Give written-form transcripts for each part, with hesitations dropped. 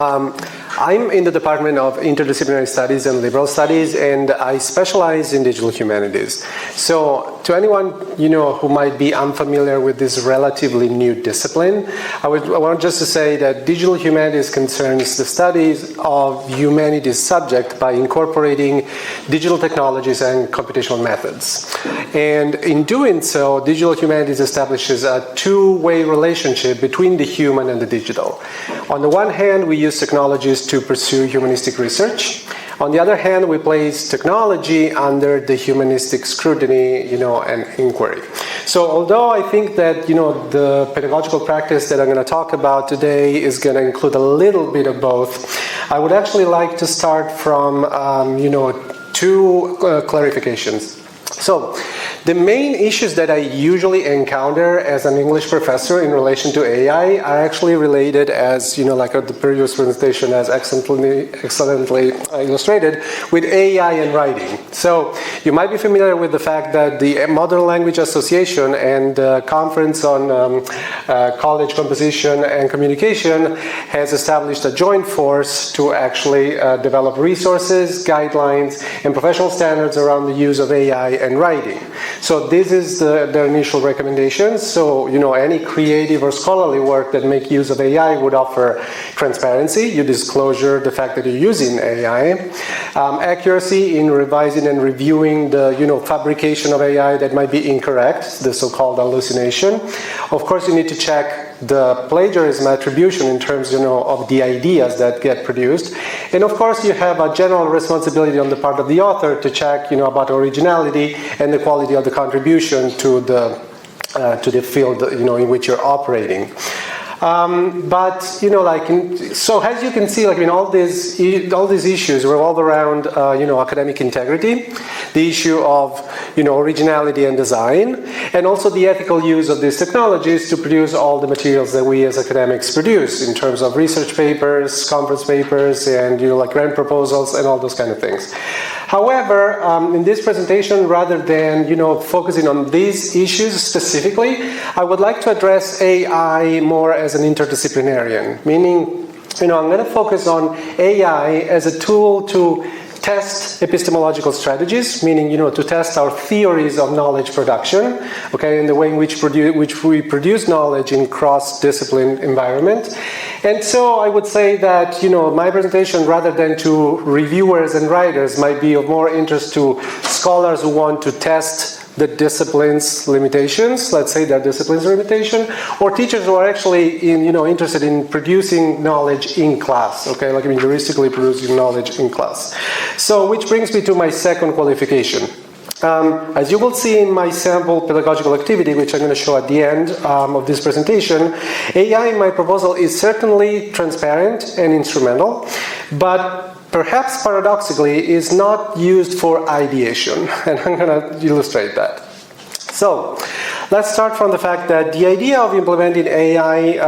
I'm in the Department of Interdisciplinary Studies and Liberal Studies, and I specialize in digital humanities. So, to anyone who might be unfamiliar with this relatively new discipline, I want just to say that digital humanities concerns the studies of humanities subject by incorporating digital technologies and computational methods. And in doing so, digital humanities establishes a two-way relationship between the human and the digital. On the one hand, we use technologies to pursue humanistic research. On the other hand, we place technology under the humanistic scrutiny, and inquiry. So although I think that, the pedagogical practice that I'm going to talk about today is going to include a little bit of both, I would actually like to start from, two clarifications. So, the main issues that I usually encounter as an English professor in relation to AI are actually related, as like the previous presentation has excellently illustrated, with AI and writing. So you might be familiar with the fact that the Modern Language Association and the Conference on College Composition and Communication has established a joint force to actually develop resources, guidelines, and professional standards around the use of AI and writing. So this is their initial recommendations. So, any creative or scholarly work that make use of AI would offer transparency, you disclosure the fact that you're using AI, accuracy in revising and reviewing the, fabrication of AI that might be incorrect, the so-called hallucination. Of course, you need to check the plagiarism attribution in terms, of the ideas that get produced. And of course, you have a general responsibility on the part of the author to check, about originality and the quality of the contribution to the field, in which you're operating. So as you can see, all these issues revolve around, academic integrity, the issue of, originality and design, and also the ethical use of these technologies to produce all the materials that we as academics produce in terms of research papers, conference papers, and, grant proposals and all those kind of things. However, in this presentation, rather than, focusing on these issues specifically, I would like to address AI more as an interdisciplinarian, meaning, I'm going to focus on AI as a tool to test epistemological strategies, meaning, to test our theories of knowledge production, okay, and the way in which we produce knowledge in cross-discipline environment. And so I would say that, my presentation, rather than to reviewers and writers, might be of more interest to scholars who want to test the discipline's limitations, let's say that discipline's limitation, or teachers who are actually interested in producing knowledge in class, okay, heuristically producing knowledge in class. So, which brings me to my second qualification. As you will see in my sample pedagogical activity, which I'm going to show at the end of this presentation, AI in my proposal is certainly transparent and instrumental, but perhaps paradoxically is not used for ideation, and I'm going to illustrate that. So, let's start from the fact that the idea of implementing AI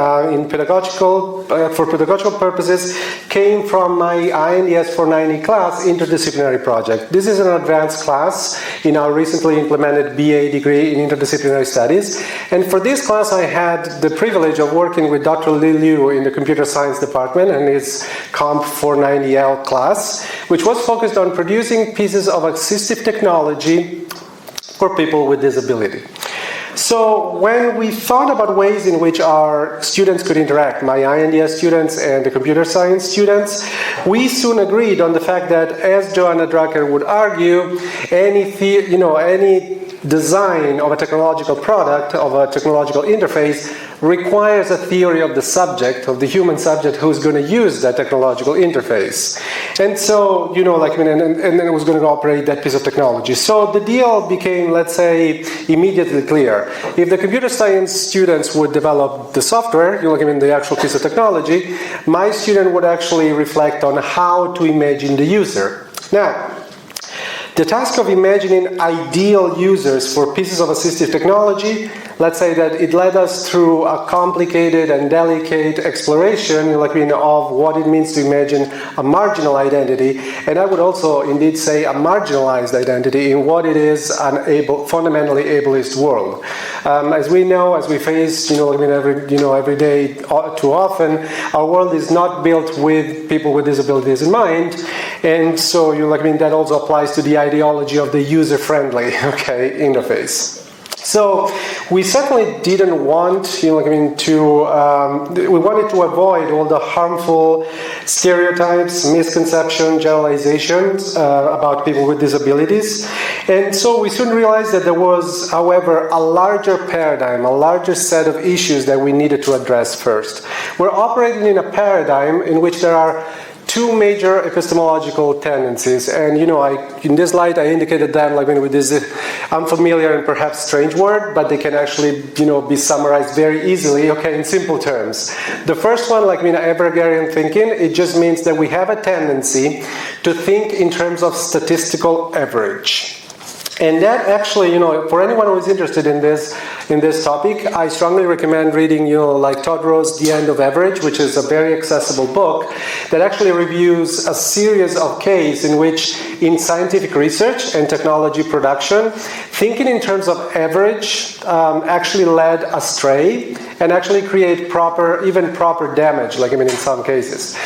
for pedagogical purposes came from my INDS 490 class interdisciplinary project. This is an advanced class in our recently implemented BA degree in interdisciplinary studies. And for this class, I had the privilege of working with Dr. Li Liu in the computer science department and his Comp 490L class, which was focused on producing pieces of assistive technology for people with disability. So when we thought about ways in which our students could interact, my INDS students and the computer science students, we soon agreed on the fact that, as Joanna Drucker would argue, any design of a technological product, of a technological interface, requires a theory of the subject, of the human subject who's going to use that technological interface. And so, and then it was going to operate that piece of technology. So the deal became, let's say, immediately clear. If the computer science students would develop the software, the actual piece of technology, my student would actually reflect on how to imagine the user. Now, the task of imagining ideal users for pieces of assistive technology let's say that it led us through a complicated and delicate exploration, of what it means to imagine a marginal identity, and I would also indeed say a marginalized identity in what it is an fundamentally ableist world. As we know, as we face, every day too often, our world is not built with people with disabilities in mind, and so that also applies to the ideology of the user-friendly, interface. So we certainly didn't want, we wanted to avoid all the harmful stereotypes, misconceptions, generalizations about people with disabilities. And so we soon realized that there was, however, a larger paradigm, a larger set of issues that we needed to address first. We're operating in a paradigm in which there are two major epistemological tendencies, and in this slide I indicated them with this unfamiliar and perhaps strange word, but they can actually be summarized very easily, in simple terms. The first one, Evergarian thinking, it just means that we have a tendency to think in terms of statistical average. And that actually, for anyone who is interested in this topic, I strongly recommend reading, Todd Rowe's The End of Average, which is a very accessible book that actually reviews a series of cases in which, in scientific research and technology production, thinking in terms of average actually led astray and actually create even proper damage, in some cases.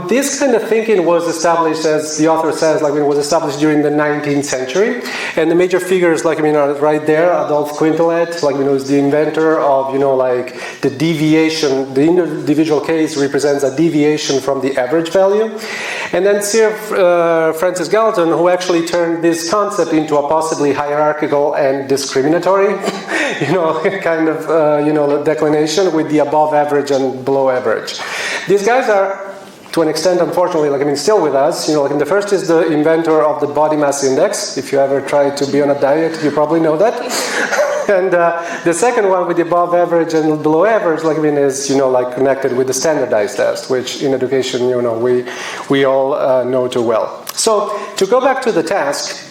This kind of thinking was established, as the author says, was established during the 19th century. And the major figures, are right there. Adolf Quintelet, is the inventor of, the deviation. The individual case represents a deviation from the average value. And then Sir Francis Galton, who actually turned this concept into a possibly hierarchical and discriminatory, declination with the above average and below average. These guys are, to an extent, unfortunately, still with us. The first is the inventor of the body mass index. If you ever tried to be on a diet, you probably know that. And the second one with the above average and below average, is, connected with the standardized test, which in education, we all know too well. So to go back to the task,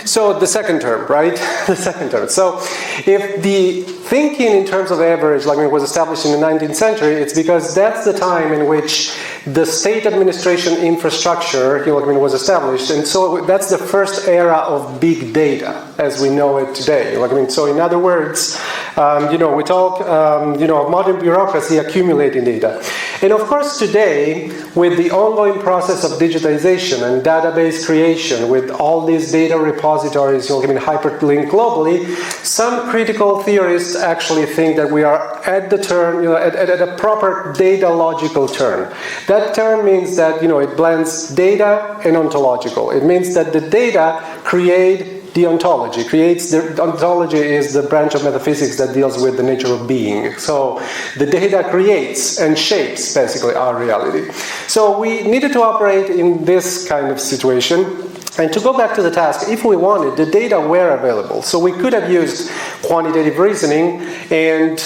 so the second term, right? The second term. So if the thinking in terms of average, was established in the 19th century, it's because that's the time in which the state administration infrastructure, was established. And so that's the first era of big data as we know it today. So in other words, we talk, of modern bureaucracy accumulating data. And of course today, with the ongoing process of digitization and database creation, with all these data repositories, hyperlinked globally, some critical theorists actually think that we are at the turn, at a proper data logical turn. That term means that, it blends data and ontological. It means that the data create the ontology. The ontology is the branch of metaphysics that deals with the nature of being. So the data creates and shapes basically our reality. So we needed to operate in this kind of situation. And to go back to the task, if we wanted, the data were available. So we could have used quantitative reasoning and,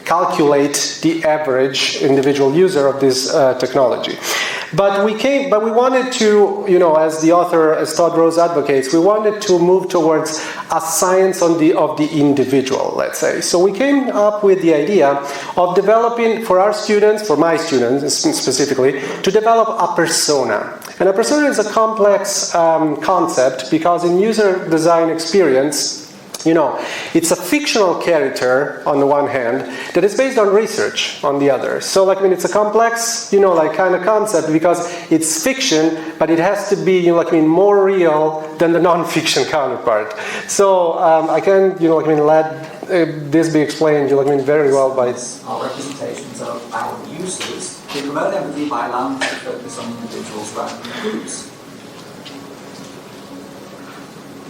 calculate the average individual user of this technology. But we wanted to, as the author, as Todd Rose advocates, we wanted to move towards a science of the individual, let's say. So we came up with the idea of developing, for our students, for my students specifically, to develop a persona. And a persona is a complex concept because in user design experience, it's a fictional character on the one hand that is based on research on the other. So it's a complex, kind of concept because it's fiction, but it has to be, more real than the non-fiction counterpart. So I can, let this be explained, very well by... Our representations of our users. We promote empathy by allowing them to focus on individuals rather than groups.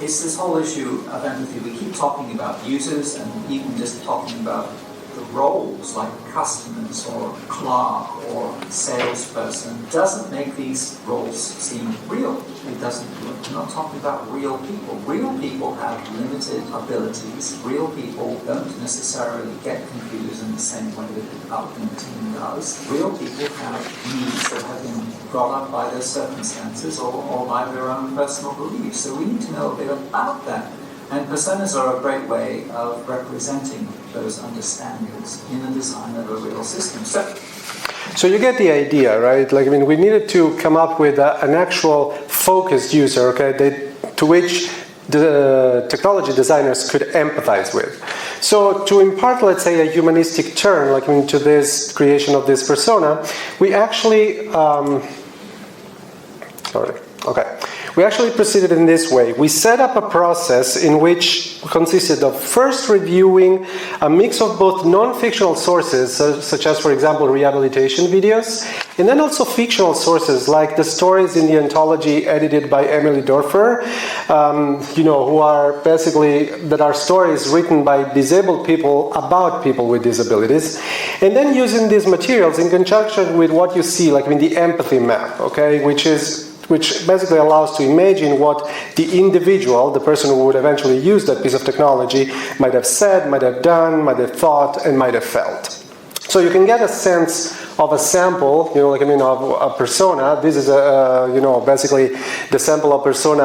It's this whole issue of empathy. We keep talking about users and even just talking about the roles like customers or clerk or salesperson doesn't make these roles seem real. It doesn't. We're not talking about real people. Real people have limited abilities. Real people don't necessarily get confused in the same way that the development team does. Real people have needs that have been brought up by their circumstances or by their own personal beliefs. So we need to know a bit about that. And personas are a great way of representing those understandings in the design of a real system. So you get the idea, right? Like, I mean, we needed to come up with an actual focused user, okay, to which the technology designers could empathize with. So to impart, let's say, a humanistic turn, like into this creation of this persona, we actually, we actually proceeded in this way. We set up a process in which consisted of first reviewing a mix of both non-fictional sources, such as, for example, rehabilitation videos, and then also fictional sources like the stories in the anthology edited by Emily Dorfer, who are basically, that are stories written by disabled people about people with disabilities, and then using these materials in conjunction with what you see, like in the empathy map, okay, which basically allows to imagine what the individual, the person who would eventually use that piece of technology, might have said, might have done, might have thought, and might have felt. So you can get a sense of a sample, of a persona. This is basically the sample of persona,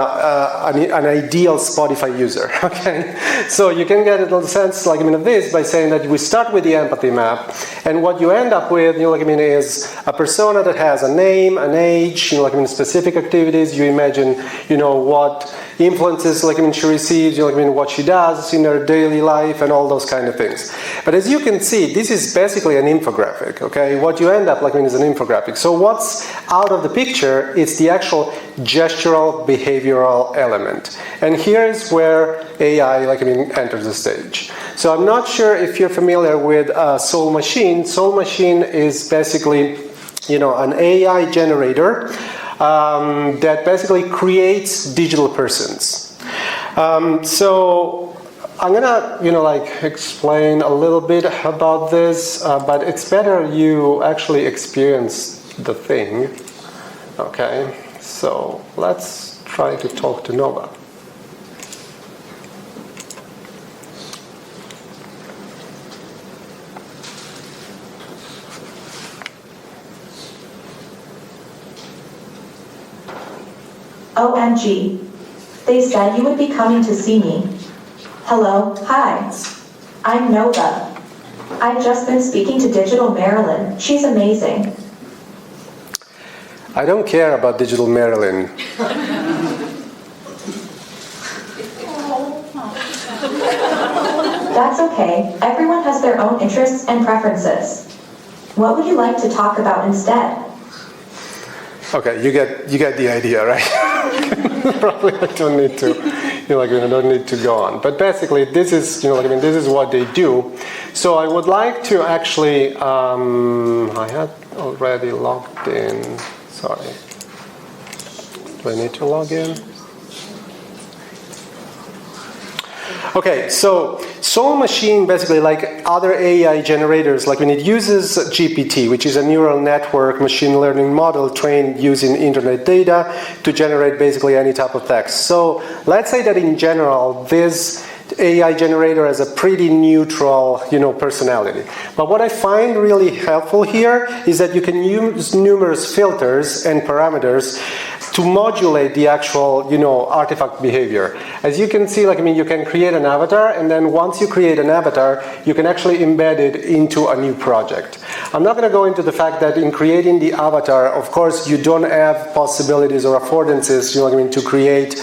an ideal Spotify user. Okay, so you can get a sense, of this by saying that we start with the empathy map, and what you end up with, is a persona that has a name, an age, specific activities. You imagine, what influences, she receives, what she does in her daily life, and all those kind of things. But as you can see, this is basically an infographic. Okay, what you end up is an infographic. So what's out of the picture is the actual gestural behavioral element, and here is where AI enters the stage. So I'm not sure if you're familiar with Soul Machine. Soul Machine is basically an AI generator that basically creates digital persons. So I'm gonna, explain a little bit about this, but it's better you actually experience the thing. Okay, so let's try to talk to Nova. OMG. They said you would be coming to see me. Hello, hi. I'm Nova. I've just been speaking to Digital Marilyn. She's amazing. I don't care about Digital Marilyn. That's okay. Everyone has their own interests and preferences. What would you like to talk about instead? Okay, you get the idea, right? Probably I don't need to, I don't need to go on. But basically, this is, this is what they do. So I would like to actually, I had already logged in. Sorry. Do I need to log in? Okay, so Soul Machine, basically, like other AI generators, it uses GPT, which is a neural network machine learning model trained using internet data to generate basically any type of text. So let's say that in general, this AI generator has a pretty neutral, personality. But what I find really helpful here is that you can use numerous filters and parameters to modulate the actual, artifact behavior. As you can see, you can create an avatar, and then once you create an avatar, you can actually embed it into a new project. I'm not going to go into the fact that in creating the avatar, of course, you don't have possibilities or affordances, to create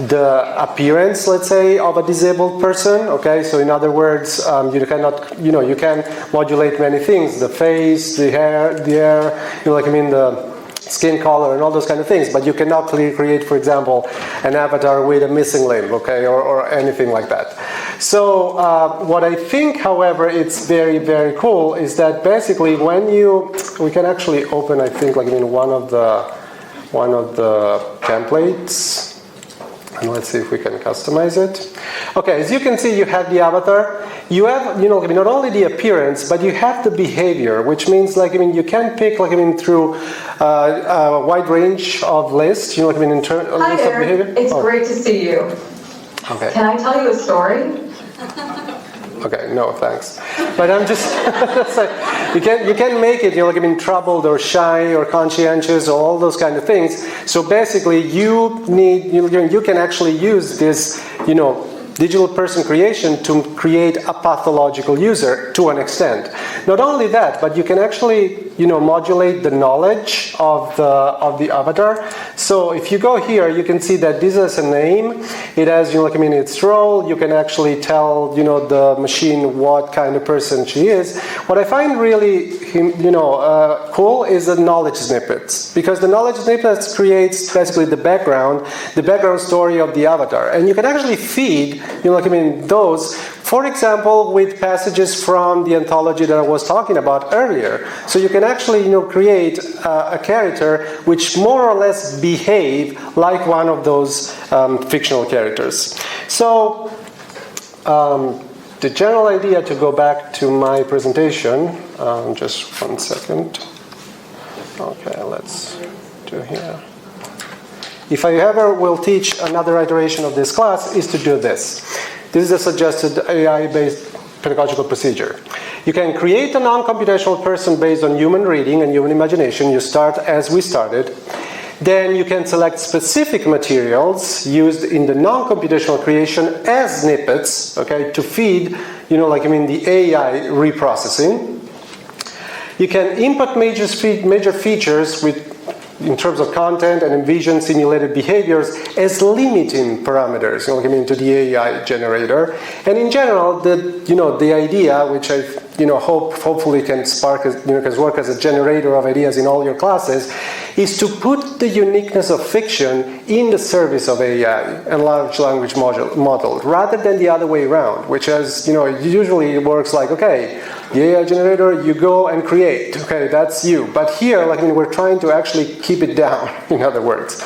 the appearance, let's say, of a disabled person. Okay, so in other words, you cannot, you can modulate many things: the face, the hair, the skin color and all those kind of things, but you cannot create, for example, an avatar with a missing limb, okay, or anything like that. So what I think, however, it's very, very cool is that basically when we can actually open, I think, one of the templates. And let's see if we can customize it. Okay, as you can see, you have the avatar. You have, not only the appearance, but you have the behavior, which means, you can pick, through a wide range of lists, in terms of Hi there. behavior. It's great to see you. Okay. Can I tell you a story? Okay, no, thanks. But I'm just, you can make it, troubled or shy or conscientious or all those kind of things. So basically, you can actually use this, digital person creation to create a pathological user to an extent. Not only that, but you can actually, modulate the knowledge of the avatar. So if you go here, you can see that this is a name. It has, its role. You can actually tell, the machine what kind of person she is. What I find really, cool is the knowledge snippets, because the knowledge snippets creates basically the background story of the avatar, and you can actually feed, those. For example, with passages from the anthology that I was talking about earlier. So you can actually, create a character which more or less behave like one of those fictional characters. So the general idea, to go back to my presentation, just 1 second. Okay, let's do here. If I ever will teach another iteration of this class, is to do this. This is a suggested AI-based pedagogical procedure. You can create a non-computational person based on human reading and human imagination. You start as we started. Then you can select specific materials used in the non-computational creation as snippets, okay, to feed, the AI reprocessing. You can input major features in terms of content and envision simulated behaviors as limiting parameters, to the AI generator. And in general, the idea, which I, hopefully can spark, can work as a generator of ideas in all your classes, is to put the uniqueness of fiction in the service of AI and large language model, rather than the other way around, which is, usually works like, okay, the AI generator, you go and create. Okay, that's you. But here, we're trying to actually keep it down, in other words.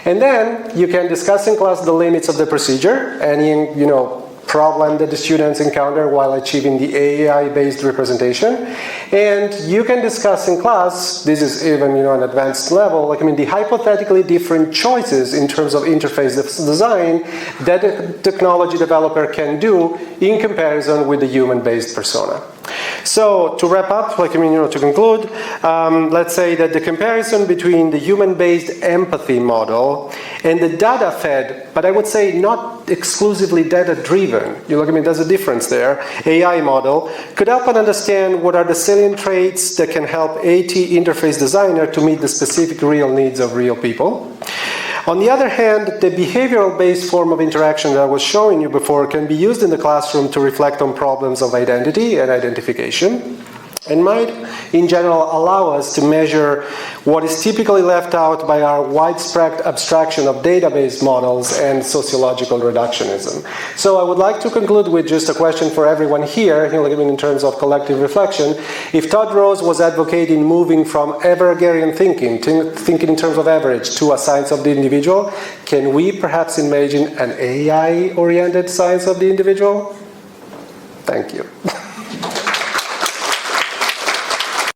And then you can discuss in class the limits of the procedure, any, problem that the students encounter while achieving the AI-based representation. And you can discuss in class, this is even, an advanced level, the hypothetically different choices in terms of interface design that a technology developer can do in comparison with the human-based persona. So to wrap up, to conclude, let's say that the comparison between the human-based empathy model and the data-fed, but I would say not exclusively data-driven, there's a difference there, AI model, could help us understand what are the salient traits that can help AT interface designer to meet the specific real needs of real people. On the other hand, the behavioral-based form of interaction that I was showing you before can be used in the classroom to reflect on problems of identity and identification, and might, in general, allow us to measure what is typically left out by our widespread abstraction of database models and sociological reductionism. So I would like to conclude with just a question for everyone here, in terms of collective reflection. If Todd Rose was advocating moving from Evergarian thinking in terms of average to a science of the individual, can we perhaps imagine an AI-oriented science of the individual? Thank you.